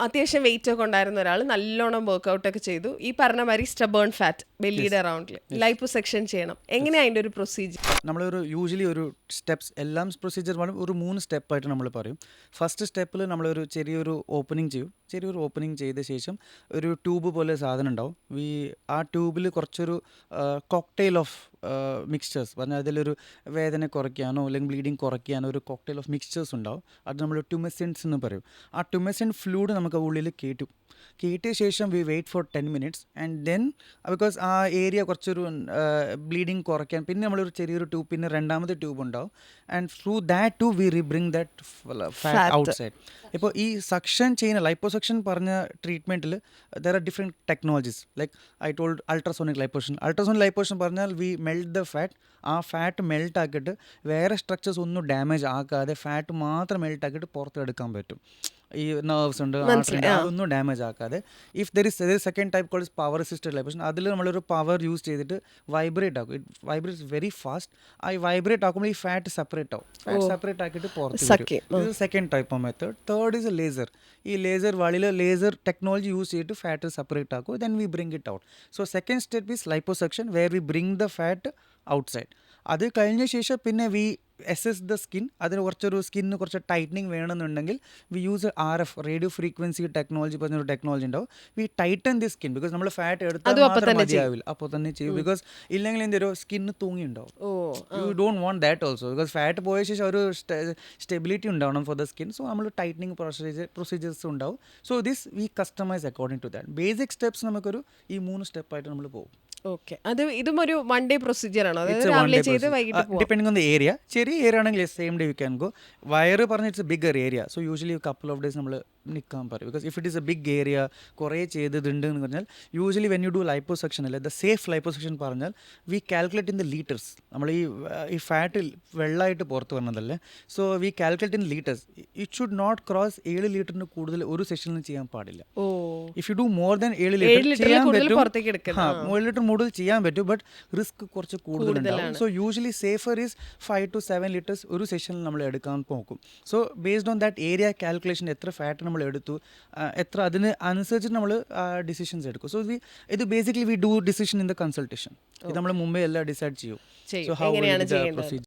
അത്യാവശ്യം വെയിറ്റ് ഒക്കെ ഉണ്ടായിരുന്ന ഒരാൾ നല്ലോണം വർക്ക്ഔട്ട് ഒക്കെ ചെയ്തു, ഈ പറഞ്ഞ മാതിരി സ്റ്റബേൺ ഫാറ്റ് ബെല്ലിയുടെ അറൗണ്ടിൽ ലൈപ്പോസെക്ഷൻ ചെയ്യണം. എങ്ങനെയാണ് അതിൻ്റെ ഒരു പ്രൊസീജിയർ? നമ്മളൊരു യൂഷ്വലി ഒരു സ്റ്റെപ്സ് എല്ലാം പ്രൊസീജിയർ ഒരു 3 സ്റ്റെപ്പായിട്ട് നമ്മൾ പറയും. ഫസ്റ്റ് സ്റ്റെപ്പിൽ നമ്മളൊരു ചെറിയൊരു ഓപ്പണിങ് ചെയ്യും. ചെറിയൊരു ഓപ്പണിങ് ചെയ്ത ശേഷം ഒരു ട്യൂബ് പോലെ സാധനം ഉണ്ടാവും. ആ ട്യൂബിൽ കുറച്ചൊരു കോക്ടെയിൽ ഓഫ് മിക്സ്ചേഴ്സ് പറഞ്ഞാൽ അതിലൊരു വേദന കുറയ്ക്കാനോ അല്ലെങ്കിൽ ബ്ലീഡിങ് കുറയ്ക്കാനോ ഒരു കോക്ടെയിൽ ഓഫ് മിക്സ്ചേഴ്സ് ഉണ്ടാവും. അത് നമ്മൾ ട്യൂമസെൻസ് എന്ന് പറയും. ആ ട്യൂമസെൻറ്റ് ഫ്ലൂയിഡ് നമുക്ക് ഉള്ളിൽ കയറ്റിയ ശേഷം we wait for 10 minutes and then because ആ ഏരിയ കുറച്ചൊരു ബ്ലീഡിങ് കുറയ്ക്കാൻ പിന്നെ നമ്മളൊരു ചെറിയൊരു ട്യൂബ്, പിന്നെ രണ്ടാമത്തെ ട്യൂബ് ഉണ്ടാവും. And through that to we rebring that fat outside. ഇപ്പോൾ ഈ സക്ഷൻ ചെയ്യുന്ന ലൈപ്പോസക്ഷൻ പറഞ്ഞ ട്രീറ്റ്മെൻറ്റിൽ there are different technologies. Like I told ultrasonic liposuction പറഞ്ഞാൽ വി മെൽറ്റ് ദ ഫാറ്റ്. ആ ഫാറ്റ് മെൽറ്റ് ആക്കിയിട്ട് വേറെ സ്ട്രക്ചേഴ്സ് ഒന്നും ഡാമേജ് ആക്കാതെ ഫാറ്റ് മാത്രം മെൽറ്റ് ആക്കിയിട്ട് പുറത്തെടുക്കാൻ പറ്റും. ഈ നെർവ്സ് ഉണ്ട്, അതൊന്നും ഡാമേജ് ആക്കാതെ. If there is second type called power assisted liposuction. അതിൽ നമ്മളൊരു പവർ യൂസ് ചെയ്തിട്ട് വൈബ്രേറ്റ് ആക്കും. It vibrates very fast. ആ വൈബ്രേറ്റ് ആക്കുമ്പോൾ ഈ ഫാറ്റ് സെപ്പറേറ്റ് ആവും. ഫാറ്റ് സെപ്പറേറ്റ് ആക്കിയിട്ട് പുറത്ത് വരും. ഇത് second type of method. Third is laser. ഈ ലേസർ വഴിയിൽ ലേസർ ടെക്നോളജി യൂസ് ചെയ്തിട്ട് ഫാറ്റ് സെപ്പറേറ്റ് ആക്കും. Then we bring it out. So second step is liposuction where we bring the fat outside. അത് കഴിഞ്ഞ ശേഷം പിന്നെ വി അസസ് ദ സ്കിൻ. അതിന് കുറച്ചൊരു സ്കിന്നിന് കുറച്ച് ടൈറ്റനിങ് വേണമെന്നുണ്ടെങ്കിൽ we use RF radio frequency technology പറഞ്ഞൊരു ടെക്നോളജി ഉണ്ടാവും. We tighten the skin because നമ്മൾ ഫാറ്റ് എടുത്താൽ മാത്രം മതിയാവില്ല, അപ്പോൾ തന്നെ ചെയ്യും. ബിക്കോസ് ഇല്ലെങ്കിൽ എന്തൊരു സ്കിന്ന് തൂങ്ങിണ്ടാവും. You don't want that also because fat പോയ ശേഷം ഒരു സ്റ്റെബിലിറ്റി ഉണ്ടാവണം ഫോർ ദ സ്കിൻ. സോ നമ്മൾ ടൈറ്റനിങ് പ്രൊസീജിയേഴ്സ് ഉണ്ടാവും. So this we customise according to that. Basic steps നമുക്കൊരു ഈ 3 സ്റ്റെപ്പായിട്ട് നമ്മൾ പോകും. ഓക്കെ, അത് ഇതും ഒരു 1 day പ്രൊസീജിയർ ആണോ? അതായത് രാവിലെ ചെയ്ത് വൈകിട്ട് പോകാം? Depending on the area. ചെറിയ ഏരിയ ആണെങ്കിൽ same day we can go. വയറ് പറഞ്ഞ it's a bigger area. So usually couple of days നമ്മൾ നിൽക്കാൻ പറയും. Because if it is a big area കുറേ ചെയ്തതുണ്ട് എന്ന് പറഞ്ഞാൽ usually when you do liposuction അല്ലേ, ദ സേഫ് ലൈപ്പോസക്ഷൻ പറഞ്ഞാൽ we calculate in the litres. നമ്മൾ ഈ ഫാറ്റ് വെള്ളമായിട്ട് പുറത്ത് വന്നതല്ലേ. So we calculate in litres. It should not cross 7 ലിറ്ററിന് കൂടുതൽ ഒരു സെഷനിൽ ചെയ്യാൻ പാടില്ല. If you do more than 7 litre ചെയ്യാൻ പറ്റും, 7 ലിറ്റർ കൂടുതൽ ചെയ്യാൻ പറ്റും, ബട്ട് റിസ്ക് കുറച്ച് കൂടുതലുണ്ടാവും. So usually safer is 5 to 7 litres ഒരു സെഷനിൽ നമ്മൾ എടുക്കാൻ നോക്കും. So based on that area calculation എത്ര ഫാറ്റ് നമ്മൾ എടുത്തു, എത്ര അതിന് അനുസരിച്ചിട്ട് നമ്മൾ ഡിസിഷൻസ് എടുക്കും. സോ ഇത് basically we do decision in the consultation. ഇത് നമ്മൾ മുമ്പേ എല്ലാം ഡിസൈഡ് ചെയ്യും. So how procedure.